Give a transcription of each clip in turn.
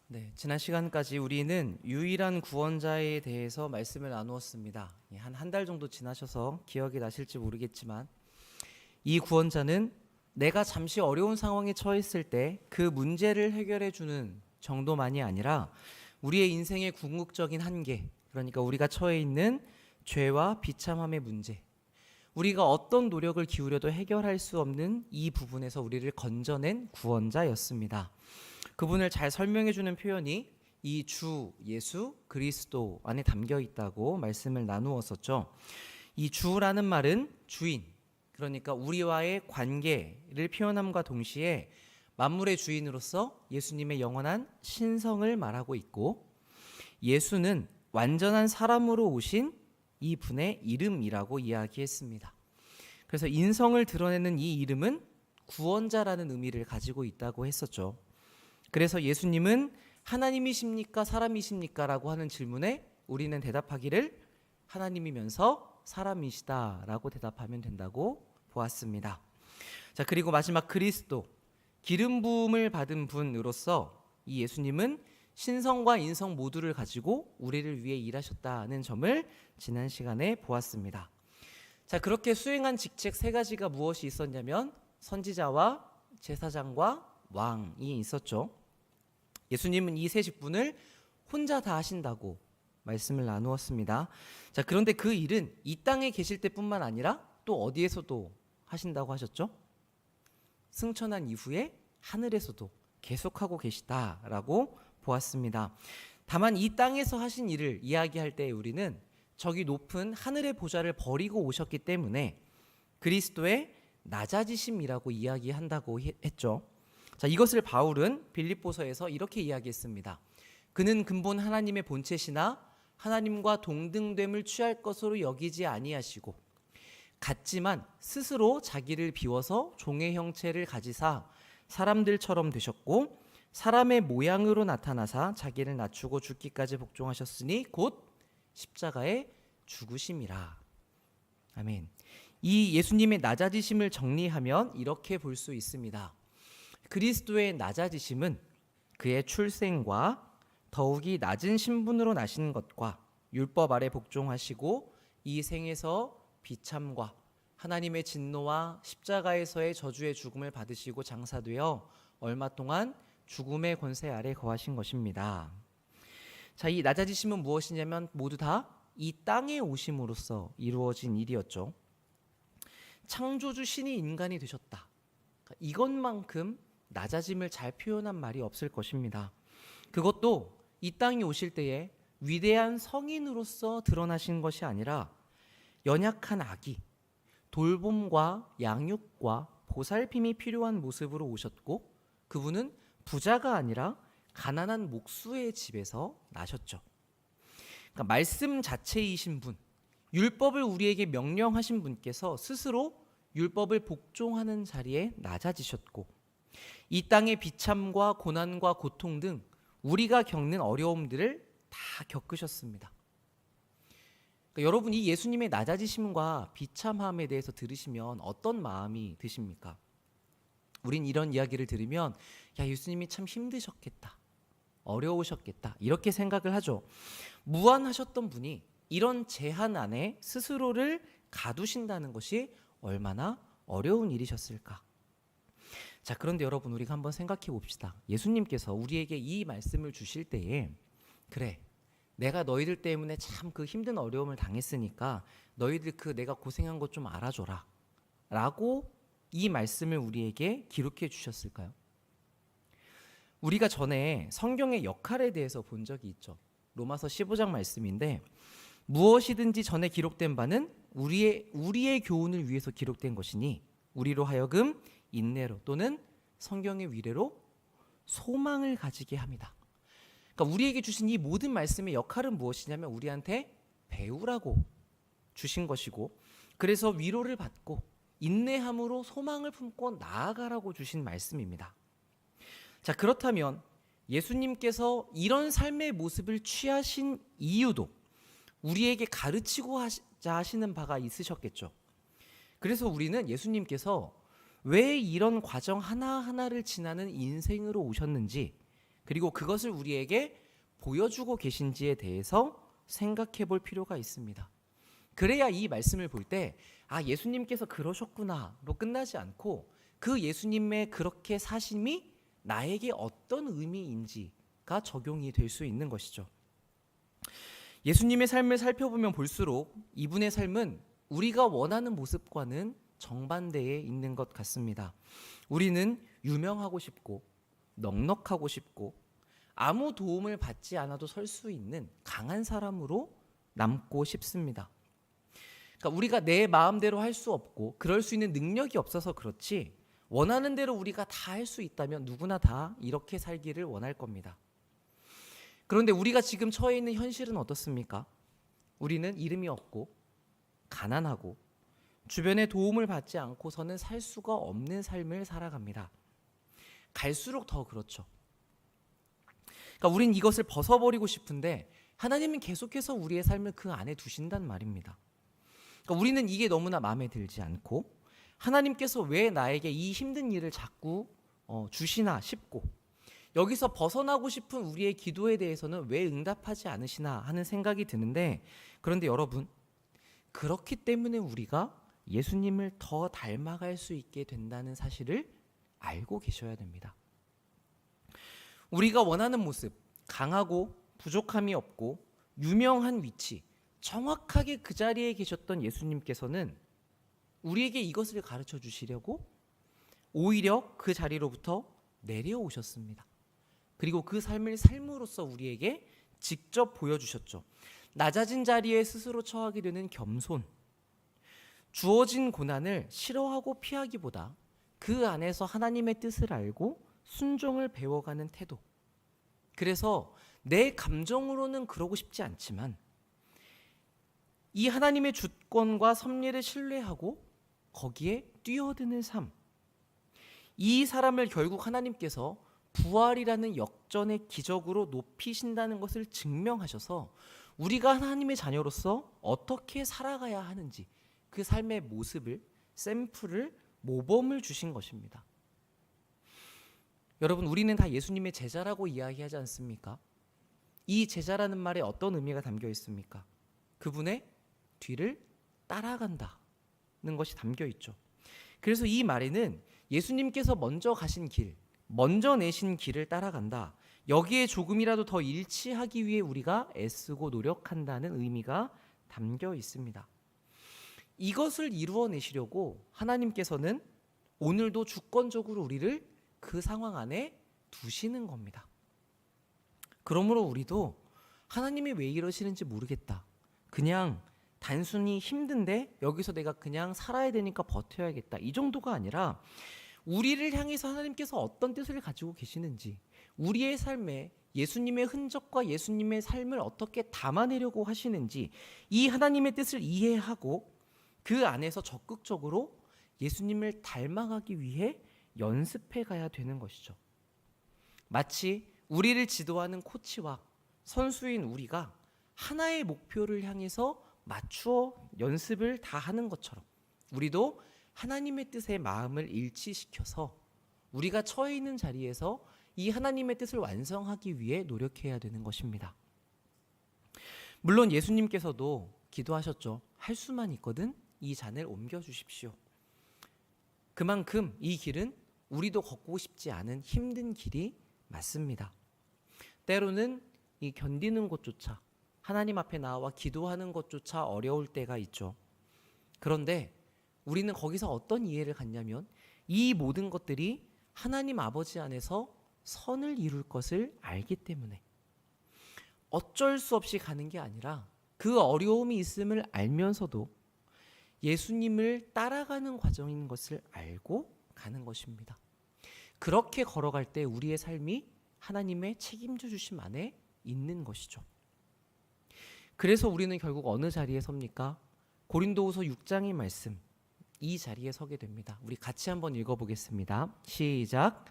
네, 지난 시간까지 우리는 유일한 구원자에 대해서 말씀을 나누었습니다. 한 달 정도 지나셔서 기억이 나실지 모르겠지만 이 구원자는 내가 잠시 어려운 상황에 처했을 때 그 문제를 해결해 주는 정도만이 아니라 우리의 인생의 궁극적인 한계, 그러니까 우리가 처해 있는 죄와 비참함의 문제, 우리가 어떤 노력을 기울여도 해결할 수 없는 이 부분에서 우리를 건져낸 구원자였습니다. 그분을 잘 설명해 주는 표현이 이 주 예수 그리스도 안에 담겨 있다고 말씀을 나누었었죠. 이 주라는 말은 주인, 그러니까 우리와의 관계를 표현함과 동시에 만물의 주인으로서 예수님의 영원한 신성을 말하고 있고, 예수는 완전한 사람으로 오신 이 분의 이름이라고 이야기했습니다. 그래서 인성을 드러내는 이 이름은 구원자라는 의미를 가지고 있다고 했었죠. 그래서 예수님은 하나님이십니까 사람이십니까 라고 하는 질문에 우리는 대답하기를 하나님이면서 사람이시다 라고 대답하면 된다고 보았습니다. 자, 그리고 마지막 그리스도, 기름 부음을 받은 분으로서 이 예수님은 신성과 인성 모두를 가지고 우리를 위해 일하셨다는 점을 지난 시간에 보았습니다. 자, 그렇게 수행한 직책 세 가지가 무엇이 있었냐면 선지자와 제사장과 왕이 있었죠. 예수님은 이 세 직분을 혼자 다 하신다고 말씀을 나누었습니다. 자, 그런데 그 일은 이 땅에 계실 때뿐만 아니라 또 어디에서도 하신다고 하셨죠? 승천한 이후에 하늘에서도 계속하고 계시다라고 보았습니다. 다만 이 땅에서 하신 일을 이야기할 때 우리는 저기 높은 하늘의 보좌를 버리고 오셨기 때문에 그리스도의 낮아지심이라고 이야기한다고 했죠. 자, 이것을 바울은 빌립보서에서 이렇게 이야기했습니다. 그는 근본 하나님의 본체시나 하나님과 동등됨을 취할 것으로 여기지 아니하시고 같지만 스스로 자기를 비워서 종의 형체를 가지사 사람들처럼 되셨고 사람의 모양으로 나타나사 자기를 낮추고 죽기까지 복종하셨으니 곧 십자가에 죽으심이라. 아멘. 이 예수님의 낮아지심을 정리하면 이렇게 볼 수 있습니다. 그리스도의 낮아지심은 그의 출생과 더욱이 낮은 신분으로 나신 것과 율법 아래 복종하시고 이 생에서 비참과 하나님의 진노와 십자가에서의 저주의 죽음을 받으시고 장사되어 얼마 동안 죽음의 권세 아래 거하신 것입니다. 자, 이 낮아지심은 무엇이냐면 모두 다 이 땅에 오심으로써 이루어진 일이었죠. 창조주 신이 인간이 되셨다. 이것만큼 낮아짐을 잘 표현한 말이 없을 것입니다. 그것도 이 땅에 오실 때에 위대한 성인으로서 드러나신 것이 아니라 연약한 아기, 돌봄과 양육과 보살핌이 필요한 모습으로 오셨고 그분은 부자가 아니라 가난한 목수의 집에서 나셨죠. 그러니까 말씀 자체이신 분, 율법을 우리에게 명령하신 분께서 스스로 율법을 복종하는 자리에 낮아지셨고 이 땅의 비참과 고난과 고통 등 우리가 겪는 어려움들을 다 겪으셨습니다. 그러니까 여러분, 이 예수님의 낮아지심과 비참함에 대해서 들으시면 어떤 마음이 드십니까? 우린 이런 이야기를 들으면 야, 예수님이 참 힘드셨겠다, 어려우셨겠다 이렇게 생각을 하죠. 무한하셨던 분이 이런 제한 안에 스스로를 가두신다는 것이 얼마나 어려운 일이셨을까? 자, 그런데 여러분, 우리가 한번 생각해 봅시다. 예수님께서 우리에게 이 말씀을 주실 때에 그래, 내가 너희들 때문에 참 그 힘든 어려움을 당했으니까 너희들 그 내가 고생한 것 좀 알아줘라 라고 이 말씀을 우리에게 기록해 주셨을까요? 우리가 전에 성경의 역할에 대해서 본 적이 있죠. 로마서 15장 말씀인데 무엇이든지 전에 기록된 바는 우리의 교훈을 위해서 기록된 것이니 우리로 하여금 인내로 또는 성경의 위례로 소망을 가지게 합니다. 그러니까 우리에게 주신 이 모든 말씀의 역할은 무엇이냐면 우리한테 배우라고 주신 것이고 그래서 위로를 받고 인내함으로 소망을 품고 나아가라고 주신 말씀입니다. 자, 그렇다면 예수님께서 이런 삶의 모습을 취하신 이유도 우리에게 가르치고자 하시는 바가 있으셨겠죠. 그래서 우리는 예수님께서 왜 이런 과정 하나하나를 지나는 인생으로 오셨는지 그리고 그것을 우리에게 보여주고 계신지에 대해서 생각해 볼 필요가 있습니다. 그래야 이 말씀을 볼 때 예수님께서 그러셨구나로 끝나지 않고 그 예수님의 그렇게 사심이 나에게 어떤 의미인지가 적용이 될 수 있는 것이죠. 예수님의 삶을 살펴보면 볼수록 이분의 삶은 우리가 원하는 모습과는 정반대에 있는 것 같습니다. 우리는 유명하고 싶고 넉넉하고 싶고 아무 도움을 받지 않아도 설 수 있는 강한 사람으로 남고 싶습니다. 그러니까 우리가 내 마음대로 할 수 없고 그럴 수 있는 능력이 없어서 그렇지 원하는 대로 우리가 다 할 수 있다면 누구나 다 이렇게 살기를 원할 겁니다. 그런데 우리가 지금 처해 있는 현실은 어떻습니까? 우리는 이름이 없고 가난하고 주변의 도움을 받지 않고서는 살 수가 없는 삶을 살아갑니다. 갈수록 더 그렇죠. 그러니까 우린 이것을 벗어버리고 싶은데 하나님은 계속해서 우리의 삶을 그 안에 두신단 말입니다. 그러니까 우리는 이게 너무나 마음에 들지 않고 하나님께서 왜 나에게 이 힘든 일을 자꾸 주시나 싶고 여기서 벗어나고 싶은 우리의 기도에 대해서는 왜 응답하지 않으시나 하는 생각이 드는데, 그런데 여러분, 그렇기 때문에 우리가 예수님을 더 닮아갈 수 있게 된다는 사실을 알고 계셔야 됩니다. 우리가 원하는 모습, 강하고 부족함이 없고 유명한 위치, 정확하게 그 자리에 계셨던 예수님께서는 우리에게 이것을 가르쳐 주시려고 오히려 그 자리로부터 내려오셨습니다. 그리고 그 삶을 삶으로써 우리에게 직접 보여주셨죠. 낮아진 자리에 스스로 처하게 되는 겸손, 주어진 고난을 싫어하고 피하기보다 그 안에서 하나님의 뜻을 알고 순종을 배워가는 태도. 그래서 내 감정으로는 그러고 싶지 않지만 이 하나님의 주권과 섭리를 신뢰하고 거기에 뛰어드는 삶. 이 사람을 결국 하나님께서 부활이라는 역전의 기적으로 높이신다는 것을 증명하셔서 우리가 하나님의 자녀로서 어떻게 살아가야 하는지 그 삶의 모습을, 샘플을, 모범을 주신 것입니다. 여러분, 우리는 다 예수님의 제자라고 이야기하지 않습니까? 이 제자라는 말에 어떤 의미가 담겨 있습니까? 그분의 뒤를 따라간다는 것이 담겨 있죠. 그래서 이 말에는 예수님께서 먼저 가신 길, 먼저 내신 길을 따라간다. 여기에 조금이라도 더 일치하기 위해 우리가 애쓰고 노력한다는 의미가 담겨 있습니다. 이것을 이루어내시려고 하나님께서는 오늘도 주권적으로 우리를 그 상황 안에 두시는 겁니다. 그러므로 우리도 하나님이 왜 이러시는지 모르겠다. 그냥 단순히 힘든데 여기서 내가 그냥 살아야 되니까 버텨야겠다. 이 정도가 아니라 우리를 향해서 하나님께서 어떤 뜻을 가지고 계시는지, 우리의 삶에 예수님의 흔적과 예수님의 삶을 어떻게 담아내려고 하시는지 이 하나님의 뜻을 이해하고 그 안에서 적극적으로 예수님을 닮아가기 위해 연습해 가야 되는 것이죠. 마치 우리를 지도하는 코치와 선수인 우리가 하나의 목표를 향해서 맞추어 연습을 다 하는 것처럼 우리도 하나님의 뜻에 마음을 일치시켜서 우리가 처해 있는 자리에서 이 하나님의 뜻을 완성하기 위해 노력해야 되는 것입니다. 물론 예수님께서도 기도하셨죠. 할 수만 있거든 이 잔을 옮겨주십시오. 그만큼 이 길은 우리도 걷고 싶지 않은 힘든 길이 맞습니다. 때로는 이 견디는 것조차, 하나님 앞에 나와 기도하는 것조차 어려울 때가 있죠. 그런데 우리는 거기서 어떤 이해를 갖냐면 이 모든 것들이 하나님 아버지 안에서 선을 이룰 것을 알기 때문에 어쩔 수 없이 가는 게 아니라 그 어려움이 있음을 알면서도 예수님을 따라가는 과정인 것을 알고 가는 것입니다. 그렇게 걸어갈 때 우리의 삶이 하나님의 책임져 주심 안에 있는 것이죠. 그래서 우리는 결국 어느 자리에 섭니까? 고린도후서 6장의 말씀, 이 자리에 서게 됩니다. 우리 같이 한번 읽어보겠습니다. 시작.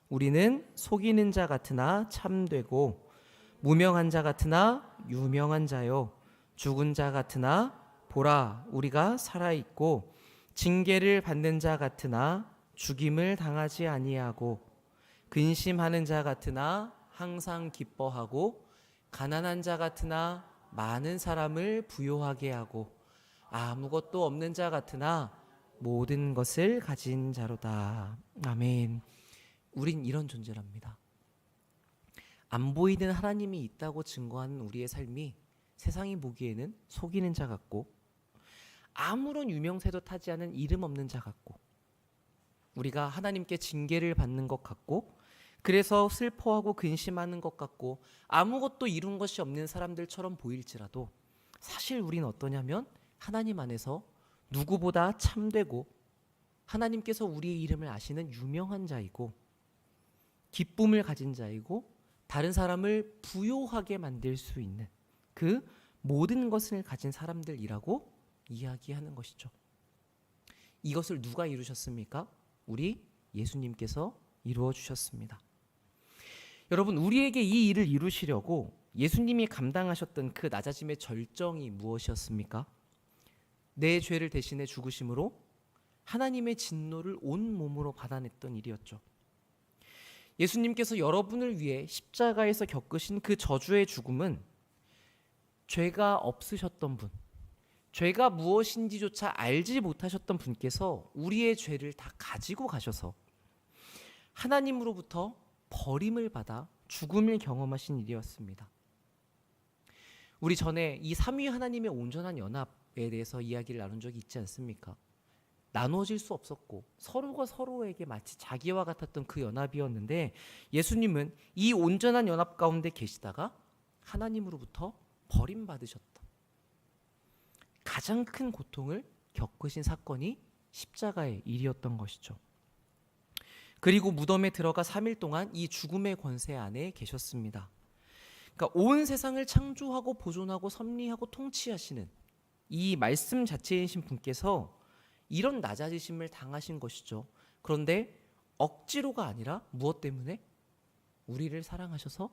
우리는 속이는 자 같으나 참되고 무명한 자 같으나 유명한 자요 죽은 자 같으나 보라 우리가 살아있고 징계를 받는 자 같으나 죽임을 당하지 아니하고 근심하는 자 같으나 항상 기뻐하고 가난한 자 같으나 많은 사람을 부요하게 하고 아무것도 없는 자 같으나 모든 것을 가진 자로다. 아멘. 우린 이런 존재랍니다. 안 보이는 하나님이 있다고 증거하는 우리의 삶이 세상이 보기에는 속이는 자 같고 아무런 유명세도 타지 않은 이름 없는 자 같고 우리가 하나님께 징계를 받는 것 같고 그래서 슬퍼하고 근심하는 것 같고 아무것도 이룬 것이 없는 사람들처럼 보일지라도 사실 우린 어떠냐면 하나님 안에서 누구보다 참되고 하나님께서 우리의 이름을 아시는 유명한 자이고 기쁨을 가진 자이고 다른 사람을 부요하게 만들 수 있는 그 모든 것을 가진 사람들이라고 이야기하는 것이죠. 이것을 누가 이루셨습니까? 우리 예수님께서 이루어 주셨습니다. 여러분, 우리에게 이 일을 이루시려고 예수님이 감당하셨던 그 낮아짐의 절정이 무엇이었습니까? 내 죄를 대신해 죽으심으로 하나님의 진노를 온 몸으로 받아냈던 일이었죠. 예수님께서 여러분을 위해 십자가에서 겪으신 그 저주의 죽음은 죄가 없으셨던 분, 죄가 무엇인지조차 알지 못하셨던 분께서 우리의 죄를 다 가지고 가셔서 하나님으로부터 버림을 받아 죽음을 경험하신 일이었습니다. 우리 전에 이 삼위 하나님의 온전한 연합에 대해서 이야기를 나눈 적이 있지 않습니까? 나누어질 수 없었고 서로가 서로에게 마치 자기와 같았던 그 연합이었는데 예수님은 이 온전한 연합 가운데 계시다가 하나님으로부터 버림받으셨다. 가장 큰 고통을 겪으신 사건이 십자가의 일이었던 것이죠. 그리고 무덤에 들어가 3일 동안 이 죽음의 권세 안에 계셨습니다. 그러니까 온 세상을 창조하고 보존하고 섭리하고 통치하시는 이 말씀 자체이신 분께서 이런 낮아지심을 당하신 것이죠. 그런데 억지로가 아니라 무엇 때문에? 우리를 사랑하셔서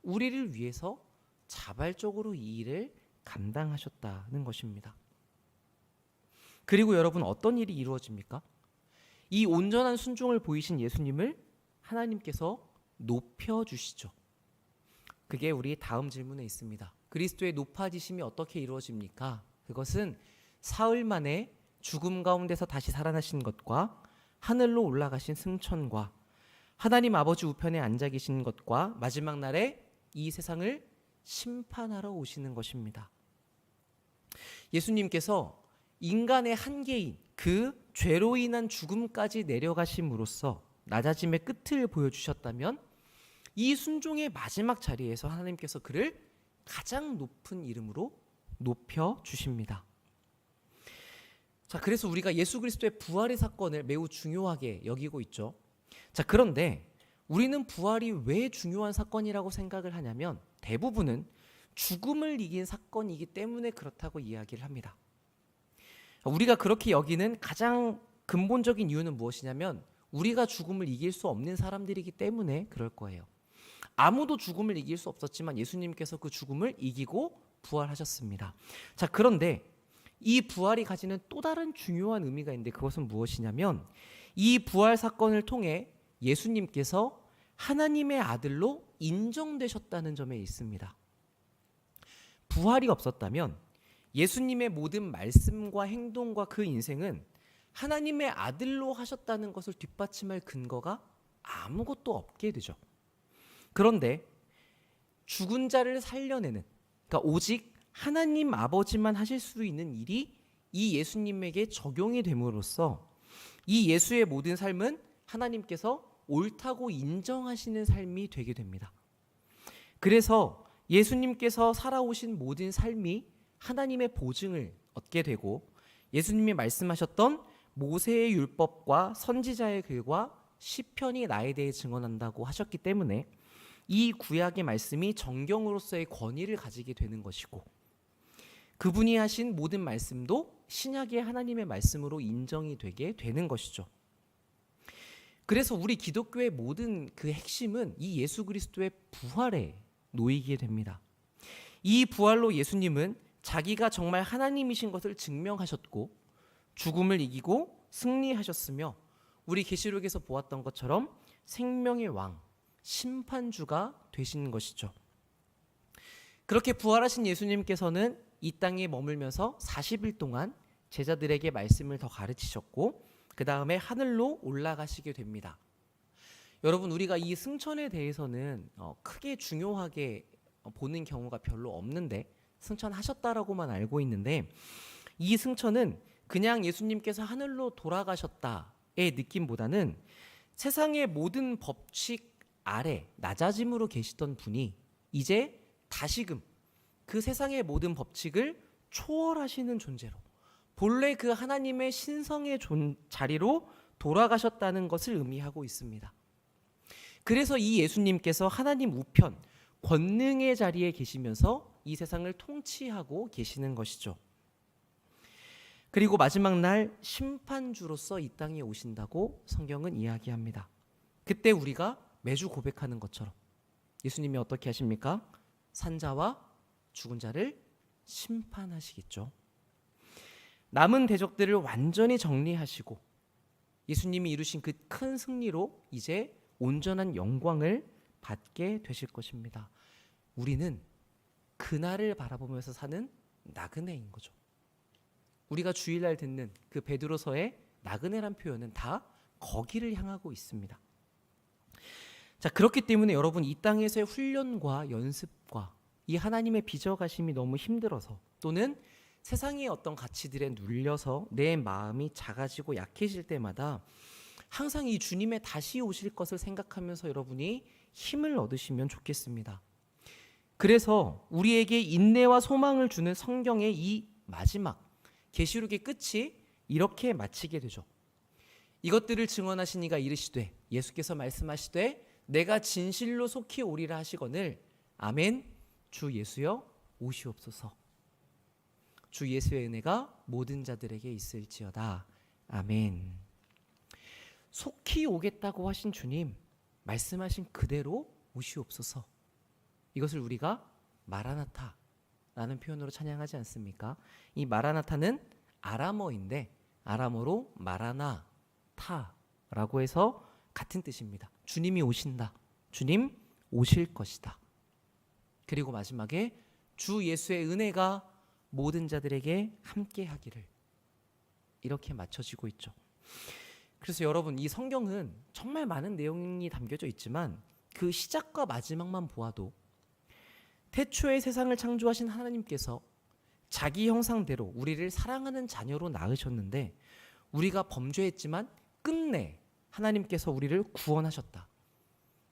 우리를 위해서 자발적으로 이 일을 감당하셨다는 것입니다. 그리고 여러분, 어떤 일이 이루어집니까? 이 온전한 순종을 보이신 예수님을 하나님께서 높여주시죠. 그게 우리 다음 질문에 있습니다. 그리스도의 높아지심이 어떻게 이루어집니까? 그것은 사흘 만에 죽음 가운데서 다시 살아나신 것과 하늘로 올라가신 승천과 하나님 아버지 우편에 앉아 계신 것과 마지막 날에 이 세상을 심판하러 오시는 것입니다. 예수님께서 인간의 한계인 그 죄로 인한 죽음까지 내려가심으로써 낮아짐의 끝을 보여주셨다면 이 순종의 마지막 자리에서 하나님께서 그를 가장 높은 이름으로 높여주십니다. 자, 그래서 우리가 예수 그리스도의 부활의 사건을 매우 중요하게 여기고 있죠. 자, 그런데 우리는 부활이 왜 중요한 사건이라고 생각을 하냐면 대부분은 죽음을 이긴 사건이기 때문에 그렇다고 이야기를 합니다. 우리가 그렇게 여기는 가장 근본적인 이유는 무엇이냐면 우리가 죽음을 이길 수 없는 사람들이기 때문에 그럴 거예요. 아무도 죽음을 이길 수 없었지만 예수님께서 그 죽음을 이기고 부활하셨습니다. 자, 그런데 이 부활이 가지는 또 다른 중요한 의미가 있는데 그것은 무엇이냐면 이 부활 사건을 통해 예수님께서 하나님의 아들로 인정되셨다는 점에 있습니다. 부활이 없었다면 예수님의 모든 말씀과 행동과 그 인생은 하나님의 아들로 하셨다는 것을 뒷받침할 근거가 아무것도 없게 되죠. 그런데 죽은 자를 살려내는, 그러니까 오직 하나님 아버지만 하실 수 있는 일이 이 예수님에게 적용이 됨으로써 이 예수의 모든 삶은 하나님께서 옳다고 인정하시는 삶이 되게 됩니다. 그래서 예수님께서 살아오신 모든 삶이 하나님의 보증을 얻게 되고 예수님이 말씀하셨던 모세의 율법과 선지자의 글과 시편이 나에 대해 증언한다고 하셨기 때문에 이 구약의 말씀이 정경으로서의 권위를 가지게 되는 것이고 그분이 하신 모든 말씀도 신약의 하나님의 말씀으로 인정이 되게 되는 것이죠. 그래서 우리 기독교의 모든 그 핵심은 이 예수 그리스도의 부활에 놓이게 됩니다. 이 부활로 예수님은 자기가 정말 하나님이신 것을 증명하셨고 죽음을 이기고 승리하셨으며 우리 계시록에서 보았던 것처럼 생명의 왕, 심판주가 되신 것이죠. 그렇게 부활하신 예수님께서는 이 땅에 머물면서 40일 동안 제자들에게 말씀을 더 가르치셨고 그 다음에 하늘로 올라가시게 됩니다. 여러분, 우리가 이 승천에 대해서는 크게 중요하게 보는 경우가 별로 없는데 승천하셨다라고만 알고 있는데, 이 승천은 그냥 예수님께서 하늘로 돌아가셨다의 느낌보다는 세상의 모든 법칙 아래 낮아짐으로 계시던 분이 이제 다시금 그 세상의 모든 법칙을 초월하시는 존재로, 본래 그 하나님의 신성의 자리로 돌아가셨다는 것을 의미하고 있습니다. 그래서 이 예수님께서 하나님 우편 권능의 자리에 계시면서 이 세상을 통치하고 계시는 것이죠. 그리고 마지막 날 심판주로서 이 땅에 오신다고 성경은 이야기합니다. 그때 우리가 매주 고백하는 것처럼 예수님이 어떻게 하십니까? 산자와 죽은 자를 심판하시겠죠. 남은 대적들을 완전히 정리하시고 예수님이 이루신 그 큰 승리로 이제 온전한 영광을 받게 되실 것입니다. 우리는 그날을 바라보면서 사는 나그네인 거죠. 우리가 주일날 듣는 그 베드로서의 나그네란 표현은 다 거기를 향하고 있습니다. 자, 그렇기 때문에 여러분, 이 땅에서의 훈련과 연습과 이 하나님의 빚어가심이 너무 힘들어서, 또는 세상의 어떤 가치들에 눌려서 내 마음이 작아지고 약해질 때마다 항상 이 주님의 다시 오실 것을 생각하면서 여러분이 힘을 얻으시면 좋겠습니다. 그래서 우리에게 인내와 소망을 주는 성경의 이 마지막 계시록의 끝이 이렇게 마치게 되죠. 이것들을 증언하신 이가 이르시되, 예수께서 말씀하시되 내가 진실로 속히 오리라 하시거늘 아멘. 주 예수여 오시옵소서. 주 예수의 은혜가 모든 자들에게 있을지어다. 아멘. 속히 오겠다고 하신 주님, 말씀하신 그대로 오시옵소서. 이것을 우리가 마라나타라는 표현으로 찬양하지 않습니까? 이 마라나타는 아람어인데 아람어로 마라나타라고 해서 같은 뜻입니다. 주님이 오신다. 주님 오실 것이다. 그리고 마지막에 주 예수의 은혜가 모든 자들에게 함께 하기를, 이렇게 맞춰지고 있죠. 그래서 여러분, 이 성경은 정말 많은 내용이 담겨져 있지만 그 시작과 마지막만 보아도 태초에 세상을 창조하신 하나님께서 자기 형상대로 우리를 사랑하는 자녀로 낳으셨는데, 우리가 범죄했지만 끝내 하나님께서 우리를 구원하셨다.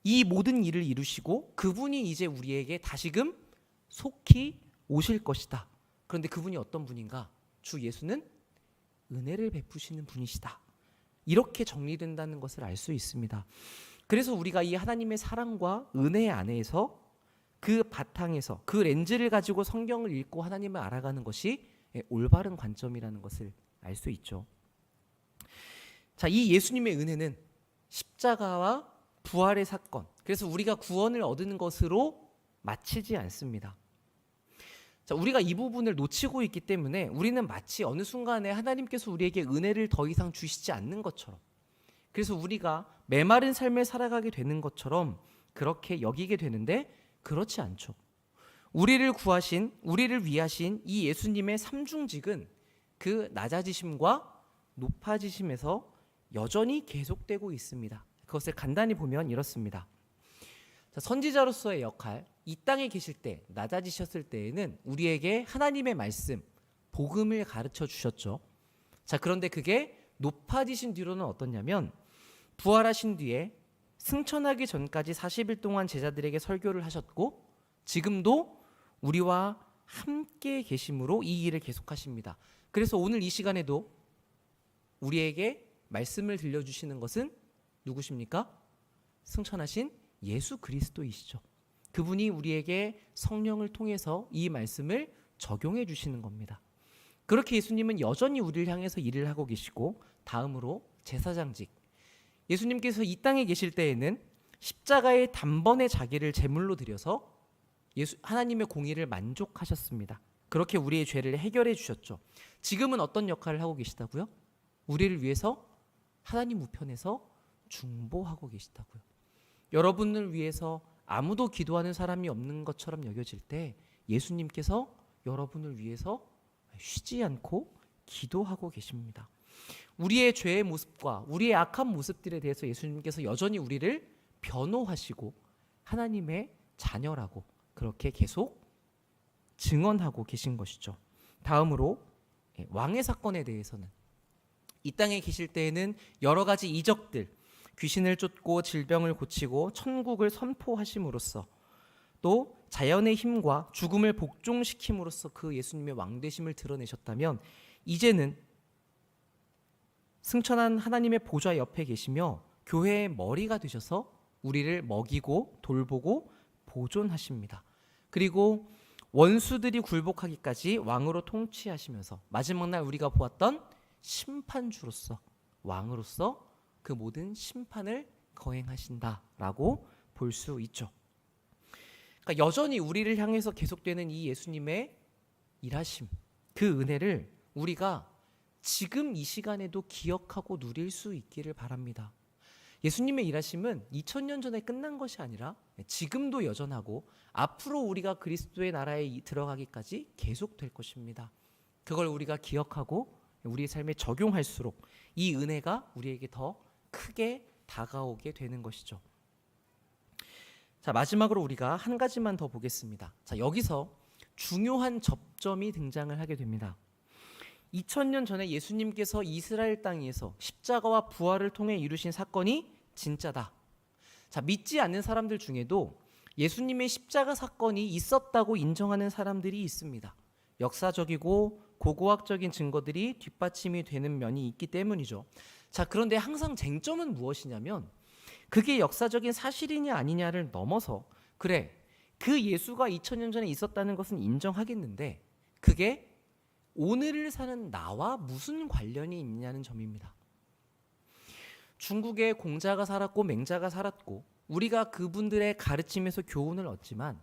이 모든 일을 이루시고 그분이 이제 우리에게 다시금 속히 오실 것이다. 그런데 그분이 어떤 분인가? 주 예수는 은혜를 베푸시는 분이시다. 이렇게 정리된다는 것을 알 수 있습니다. 그래서 우리가 이 하나님의 사랑과 은혜 안에서 그 바탕에서 그 렌즈를 가지고 성경을 읽고 하나님을 알아가는 것이 올바른 관점이라는 것을 알 수 있죠. 자, 이 예수님의 은혜는 십자가와 부활의 사건, 그래서 우리가 구원을 얻는 것으로 마치지 않습니다. 자, 우리가 이 부분을 놓치고 있기 때문에 우리는 마치 어느 순간에 하나님께서 우리에게 은혜를 더 이상 주시지 않는 것처럼, 그래서 우리가 메마른 삶을 살아가게 되는 것처럼 그렇게 여기게 되는데, 그렇지 않죠. 우리를 구하신, 우리를 위하신 이 예수님의 삼중직은 그 낮아지심과 높아지심에서 여전히 계속되고 있습니다. 그것을 간단히 보면 이렇습니다. 자, 선지자로서의 역할, 이 땅에 계실 때, 낮아지셨을 때에는 우리에게 하나님의 말씀, 복음을 가르쳐 주셨죠. 자, 그런데 그게 높아지신 뒤로는 어떻냐면, 부활하신 뒤에 승천하기 전까지 40일 동안 제자들에게 설교를 하셨고, 지금도 우리와 함께 계심으로 이 일을 계속하십니다. 그래서 오늘 이 시간에도 우리에게 말씀을 들려주시는 것은 누구십니까? 승천하신 예수 그리스도이시죠. 그분이 우리에게 성령을 통해서 이 말씀을 적용해 주시는 겁니다. 그렇게 예수님은 여전히 우리를 향해서 일을 하고 계시고, 다음으로 제사장직. 예수님께서 이 땅에 계실 때에는 십자가의 단번에 자기를 제물로 드려서 하나님의 공의를 만족하셨습니다. 그렇게 우리의 죄를 해결해 주셨죠. 지금은 어떤 역할을 하고 계시다고요? 우리를 위해서 하나님 우편에서 중보하고 계시다고요. 여러분을 위해서 아무도 기도하는 사람이 없는 것처럼 여겨질 때 예수님께서 여러분을 위해서 쉬지 않고 기도하고 계십니다. 우리의 죄의 모습과 우리의 악한 모습들에 대해서 예수님께서 여전히 우리를 변호하시고 하나님의 자녀라고 그렇게 계속 증언하고 계신 것이죠. 다음으로 왕의 사건에 대해서는 이 땅에 계실 때에는 여러 가지 이적들, 귀신을 쫓고 질병을 고치고 천국을 선포하심으로써 또 자연의 힘과 죽음을 복종시킴으로써 그 예수님의 왕되심을 드러내셨다면 이제는 승천한 하나님의 보좌 옆에 계시며 교회의 머리가 되셔서 우리를 먹이고 돌보고 보존하십니다. 그리고 원수들이 굴복하기까지 왕으로 통치하시면서 마지막 날 우리가 보았던 심판주로서 왕으로서 그 모든 심판을 거행하신다라고 볼 수 있죠. 그러니까 여전히 우리를 향해서 계속되는 이 예수님의 일하심, 그 은혜를 우리가 지금 이 시간에도 기억하고 누릴 수 있기를 바랍니다. 예수님의 일하심은 2000년 전에 끝난 것이 아니라 지금도 여전하고 앞으로 우리가 그리스도의 나라에 들어가기까지 계속될 것입니다. 그걸 우리가 기억하고 우리의 삶에 적용할수록 이 은혜가 우리에게 더 크게 다가오게 되는 것이죠. 자, 마지막으로 우리가 한 가지만 더 보겠습니다. 자, 여기서 중요한 접점이 등장을 하게 됩니다. 2000년 전에 예수님께서 이스라엘 땅에서 십자가와 부활을 통해 이루신 사건이 진짜다. 자, 믿지 않는 사람들 중에도 예수님의 십자가 사건이 있었다고 인정하는 사람들이 있습니다. 역사적이고 고고학적인 증거들이 뒷받침이 되는 면이 있기 때문이죠. 자, 그런데 항상 쟁점은 무엇이냐면 그게 역사적인 사실이냐 아니냐를 넘어서 그래, 그 예수가 2000년 전에 있었다는 것은 인정하겠는데 그게 오늘을 사는 나와 무슨 관련이 있냐는 점입니다. 중국에 공자가 살았고 맹자가 살았고 우리가 그분들의 가르침에서 교훈을 얻지만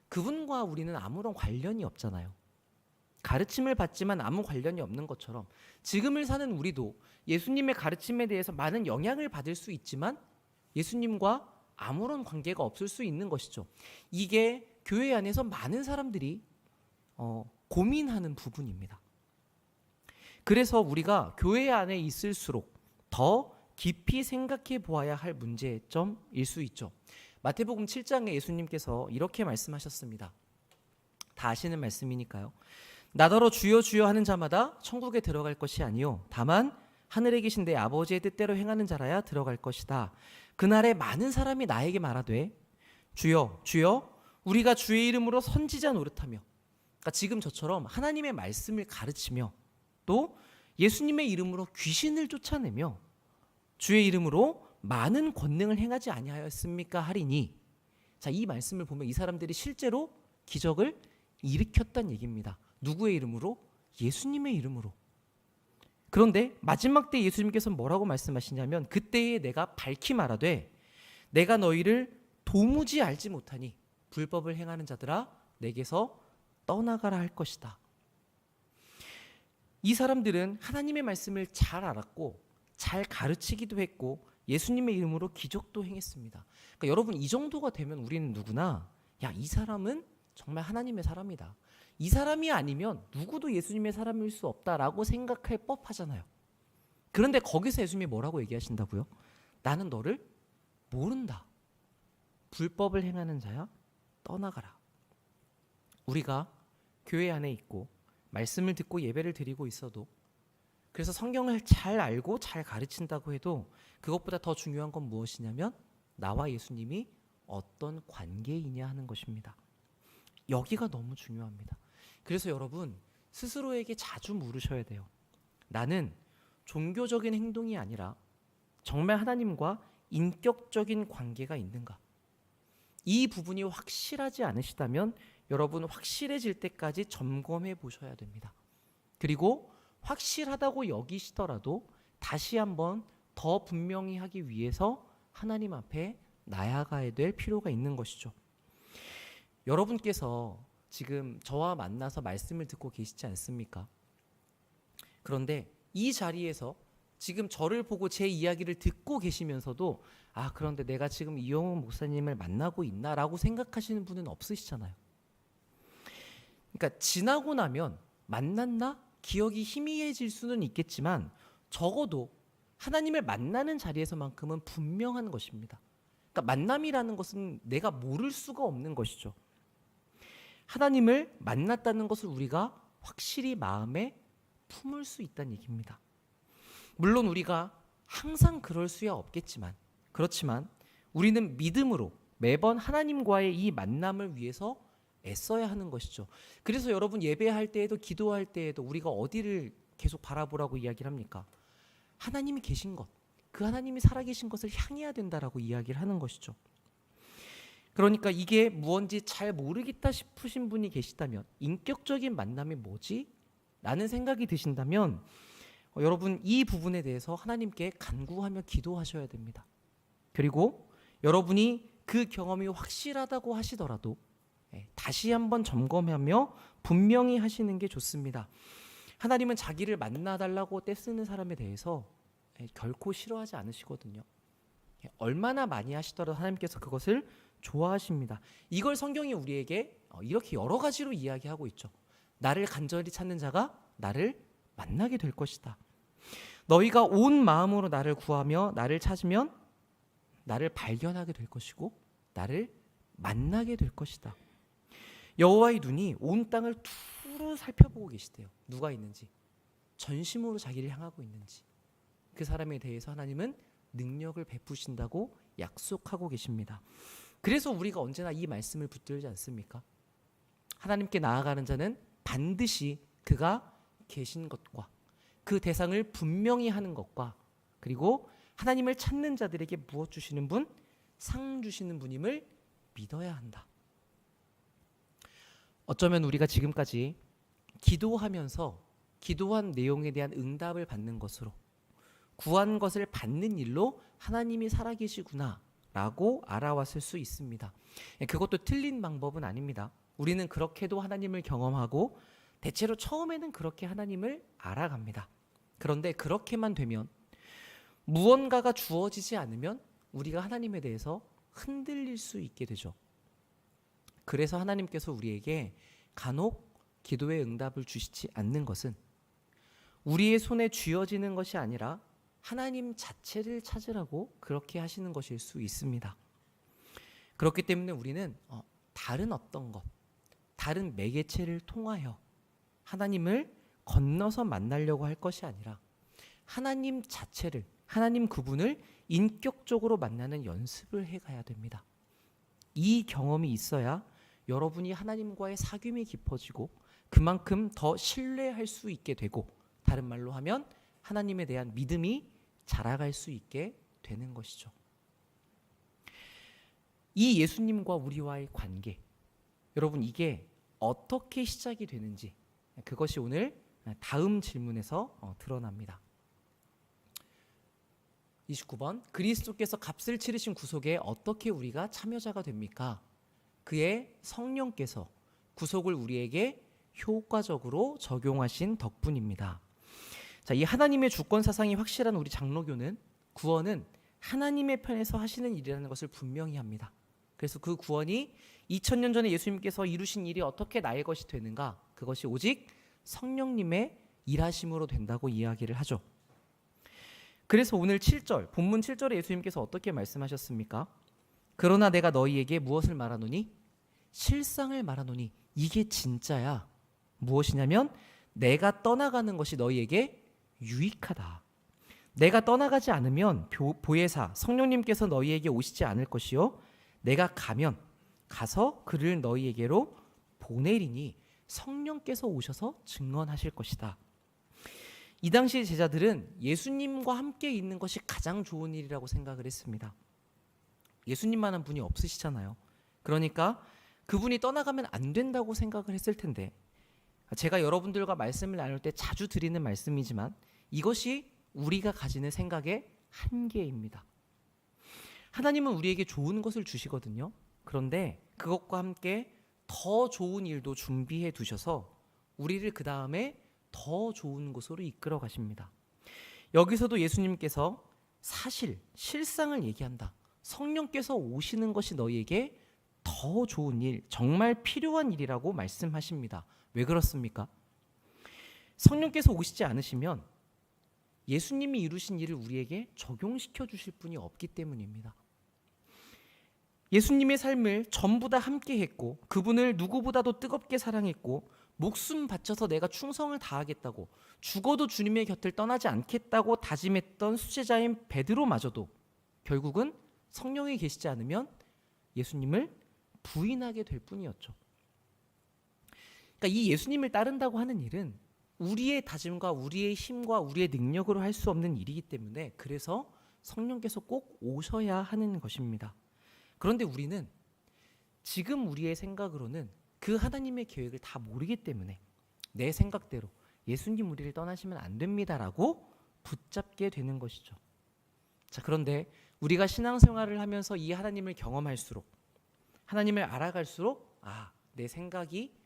그분과 우리는 아무런 관련이 없잖아요. 가르침을 받지만 아무 관련이 없는 것처럼 지금을 사는 우리도 예수님의 가르침에 대해서 많은 영향을 받을 수 있지만 예수님과 아무런 관계가 없을 수 있는 것이죠. 이게 교회 안에서 많은 사람들이 고민하는 부분입니다. 그래서 우리가 교회 안에 있을수록 더 깊이 생각해 보아야 할 문제점일 수 있죠. 마태복음 7장에 예수님께서 이렇게 말씀하셨습니다. 다 아시는 말씀이니까요. 나더러 주여 주여 하는 자마다 천국에 들어갈 것이 아니요 다만 하늘에 계신 내 아버지의 뜻대로 행하는 자라야 들어갈 것이다. 그날에 많은 사람이 나에게 말하되 주여 주여 우리가 주의 이름으로 선지자 노릇하며, 그러니까 지금 저처럼 하나님의 말씀을 가르치며 또 예수님의 이름으로 귀신을 쫓아내며 주의 이름으로 많은 권능을 행하지 아니하였습니까 하리니. 자, 이 말씀을 보면 이 사람들이 실제로 기적을 일으켰다는 얘기입니다. 누구의 이름으로? 예수님의 이름으로. 그런데 마지막 때 예수님께서 뭐라고 말씀하시냐면 그때에 내가 밝히 말하되 내가 너희를 도무지 알지 못하니 불법을 행하는 자들아 내게서 떠나가라 할 것이다. 이 사람들은 하나님의 말씀을 잘 알았고 잘 가르치기도 했고 예수님의 이름으로 기적도 행했습니다. 그러니까 여러분, 이 정도가 되면 우리는 누구나 이 사람은 정말 하나님의 사람이다, 이 사람이 아니면 누구도 예수님의 사람일 수 없다라고 생각할 법하잖아요. 그런데 거기서 예수님이 뭐라고 얘기하신다고요? 나는 너를 모른다. 불법을 행하는 자야 떠나가라. 우리가 교회 안에 있고 말씀을 듣고 예배를 드리고 있어도, 그래서 성경을 잘 알고 잘 가르친다고 해도 그것보다 더 중요한 건 무엇이냐면 나와 예수님이 어떤 관계이냐 하는 것입니다. 여기가 너무 중요합니다. 그래서 여러분 스스로에게 자주 물으셔야 돼요. 나는 종교적인 행동이 아니라 정말 하나님과 인격적인 관계가 있는가? 이 부분이 확실하지 않으시다면 여러분 확실해질 때까지 점검해 보셔야 됩니다. 그리고 확실하다고 여기시더라도 다시 한번 더 분명히 하기 위해서 하나님 앞에 나아가야 될 필요가 있는 것이죠. 여러분께서 지금 저와 만나서 말씀을 듣고 계시지 않습니까? 그런데 이 자리에서 지금 저를 보고 제 이야기를 듣고 계시면서도 그런데 내가 지금 이영훈 목사님을 만나고 있나라고 생각하시는 분은 없으시잖아요. 그러니까 지나고 나면 만났나? 기억이 희미해질 수는 있겠지만 적어도 하나님을 만나는 자리에서만큼은 분명한 것입니다. 그러니까 만남이라는 것은 내가 모를 수가 없는 것이죠. 하나님을 만났다는 것을 우리가 확실히 마음에 품을 수 있다는 얘기입니다. 물론 우리가 항상 그럴 수야 없겠지만, 그렇지만 우리는 믿음으로 매번 하나님과의 이 만남을 위해서 애써야 하는 것이죠. 그래서 여러분 예배할 때에도 기도할 때에도 우리가 어디를 계속 바라보라고 이야기를 합니까? 하나님이 계신 것, 그 하나님이 살아계신 것을 향해야 된다라고 이야기를 하는 것이죠. 그러니까 이게 무언지 잘 모르겠다 싶으신 분이 계시다면, 인격적인 만남이 뭐지? 라는 생각이 드신다면 여러분 이 부분에 대해서 하나님께 간구하며 기도하셔야 됩니다. 그리고 여러분이 그 경험이 확실하다고 하시더라도 다시 한번 점검하며 분명히 하시는 게 좋습니다. 하나님은 자기를 만나달라고 떼쓰는 사람에 대해서 결코 싫어하지 않으시거든요. 얼마나 많이 하시더라도 하나님께서 그것을 좋아하십니다. 이걸 성경이 우리에게 이렇게 여러 가지로 이야기하고 있죠. 나를 간절히 찾는 자가 나를 만나게 될 것이다. 너희가 온 마음으로 나를 구하며 나를 찾으면 나를 발견하게 될 것이고 나를 만나게 될 것이다. 여호와의 눈이 온 땅을 두루 살펴보고 계시대요. 누가 있는지, 전심으로 자기를 향하고 있는지, 그 사람에 대해서 하나님은 능력을 베푸신다고 약속하고 계십니다. 그래서 우리가 언제나 이 말씀을 붙들지 않습니까? 하나님께 나아가는 자는 반드시 그가 계신 것과 그 대상을 분명히 하는 것과 그리고 하나님을 찾는 자들에게 무엇 주시는 분? 상 주시는 분임을 믿어야 한다. 어쩌면 우리가 지금까지 기도하면서 기도한 내용에 대한 응답을 받는 것으로, 구한 것을 받는 일로 하나님이 살아계시구나 라고 알아왔을 수 있습니다. 그것도 틀린 방법은 아닙니다. 우리는 그렇게도 하나님을 경험하고 대체로 처음에는 그렇게 하나님을 알아갑니다. 그런데 그렇게만 되면, 무언가가 주어지지 않으면 우리가 하나님에 대해서 흔들릴 수 있게 되죠. 그래서 하나님께서 우리에게 간혹 기도의 응답을 주시지 않는 것은 우리의 손에 쥐어지는 것이 아니라 하나님 자체를 찾으라고 그렇게 하시는 것일 수 있습니다. 그렇기 때문에 우리는 다른 어떤 것, 다른 매개체를 통하여 하나님을 건너서 만나려고 할 것이 아니라 하나님 자체를, 하나님 그분을 인격적으로 만나는 연습을 해가야 됩니다. 이 경험이 있어야 여러분이 하나님과의 사귐이 깊어지고 그만큼 더 신뢰할 수 있게 되고, 다른 말로 하면 하나님에 대한 믿음이 자라갈 수 있게 되는 것이죠. 이 예수님과 우리와의 관계, 여러분 이게 어떻게 시작이 되는지 그것이 오늘 다음 질문에서 드러납니다. 29번, 그리스도께서 값을 치르신 구속에 어떻게 우리가 참여자가 됩니까? 그의 성령께서 구속을 우리에게 효과적으로 적용하신 덕분입니다. 자, 이 하나님의 주권 사상이 확실한 우리 장로교는 구원은 하나님의 편에서 하시는 일이라는 것을 분명히 합니다. 그래서 그 구원이 2000년 전에 예수님께서 이루신 일이 어떻게 나의 것이 되는가? 그것이 오직 성령님의 일하심으로 된다고 이야기를 하죠. 그래서 오늘 7절, 본문 7절에 예수님께서 어떻게 말씀하셨습니까? 그러나 내가 너희에게 무엇을 말하노니? 실상을 말하노니. 이게 진짜야. 무엇이냐면 내가 떠나가는 것이 너희에게 유익하다. 내가 떠나가지 않으면 보혜사 성령님께서 너희에게 오시지 않을 것이요 내가 가면 가서 그를 너희에게로 보내리니 성령께서 오셔서 증언하실 것이다. 이 당시 제자들은 예수님과 함께 있는 것이 가장 좋은 일이라고 생각을 했습니다. 예수님만한 분이 없으시잖아요. 그러니까 그분이 떠나가면 안 된다고 생각을 했을 텐데, 제가 여러분들과 말씀을 나눌 때 자주 드리는 말씀이지만 이것이 우리가 가지는 생각의 한계입니다. 하나님은 우리에게 좋은 것을 주시거든요. 그런데 그것과 함께 더 좋은 일도 준비해 두셔서 우리를 그 다음에 더 좋은 곳으로 이끌어 가십니다. 여기서도 예수님께서 사실, 실상을 얘기한다. 성령께서 오시는 것이 너희에게 더 좋은 일, 정말 필요한 일이라고 말씀하십니다. 왜 그렇습니까? 성령께서 오시지 않으시면 예수님이 이루신 일을 우리에게 적용시켜 주실 분이 없기 때문입니다. 예수님의 삶을 전부 다 함께 했고 그분을 누구보다도 뜨겁게 사랑했고 목숨 바쳐서 내가 충성을 다하겠다고 죽어도 주님의 곁을 떠나지 않겠다고 다짐했던 수제자인 베드로마저도 결국은 성령이 계시지 않으면 예수님을 부인하게 될 뿐이었죠. 그러니까 이 예수님을 따른다고 하는 일은 우리의 다짐과 우리의 힘과 우리의 능력으로 할 수 없는 일이기 때문에 그래서 성령께서 꼭 오셔야 하는 것입니다. 그런데 우리는 지금 우리의 생각으로는 그 하나님의 계획을 다 모르기 때문에 내 생각대로 예수님 우리를 떠나시면 안 됩니다라고 붙잡게 되는 것이죠. 자, 그런데 우리가 신앙생활을 하면서 이 하나님을 경험할수록 하나님을 알아갈수록 내 생각이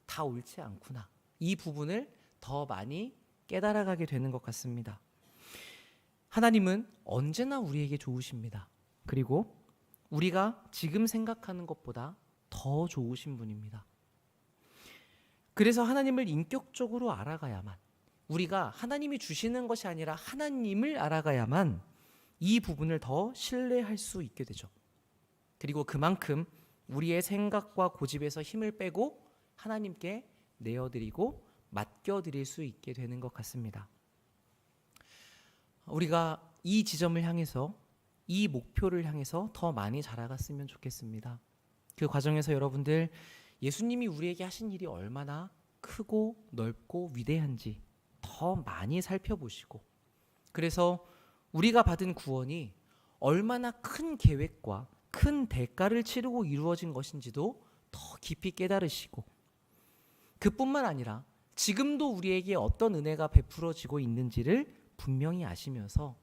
다 옳지 않구나. 이 부분을 더 많이 깨달아가게 되는 것 같습니다. 하나님은 언제나 우리에게 좋으십니다. 그리고 우리가 지금 생각하는 것보다 더 좋으신 분입니다. 그래서 하나님을 인격적으로 알아가야만, 우리가 하나님이 주시는 것이 아니라 하나님을 알아가야만 이 부분을 더 신뢰할 수 있게 되죠. 그리고 그만큼 우리의 생각과 고집에서 힘을 빼고 하나님께 내어드리고 맡겨드릴 수 있게 되는 것 같습니다. 우리가 이 지점을 향해서, 이 목표를 향해서 더 많이 자라갔으면 좋겠습니다. 그 과정에서 여러분들 예수님이 우리에게 하신 일이 얼마나 크고 넓고 위대한지 더 많이 살펴보시고, 그래서 우리가 받은 구원이 얼마나 큰 계획과 큰 대가를 치르고 이루어진 것인지도 더 깊이 깨달으시고, 그뿐만 아니라 지금도 우리에게 어떤 은혜가 베풀어지고 있는지를 분명히 아시면서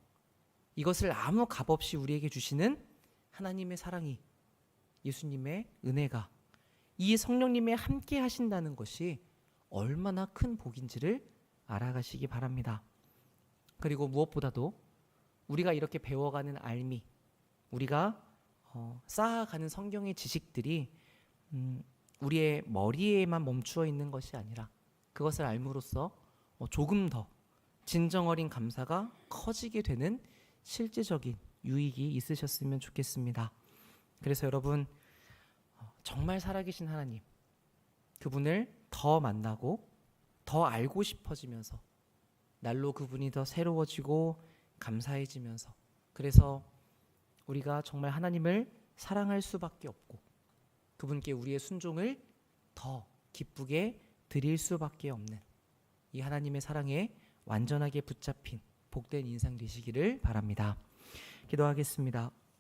이것을 아무 값없이 우리에게 주시는 하나님의 사랑이, 예수님의 은혜가, 이 성령님의 함께 하신다는 것이 얼마나 큰 복인지를 알아가시기 바랍니다. 그리고 무엇보다도 우리가 이렇게 배워가는 알미, 우리가 쌓아가는 성경의 지식들이 우리의 머리에만 멈추어 있는 것이 아니라 그것을 알므로써 조금 더 진정 어린 감사가 커지게 되는 실제적인 유익이 있으셨으면 좋겠습니다. 그래서 여러분, 정말 살아계신 하나님, 그분을 더 만나고 더 알고 싶어지면서 날로 그분이 더 새로워지고 감사해지면서, 그래서 우리가 정말 하나님을 사랑할 수밖에 없고 그분께 우리의 순종을 더 기쁘게 드릴 수밖에 없는 이 하나님의 사랑에 완전하게 붙잡힌 복된 인생 되시기를 바랍니다. 기도하겠습니다.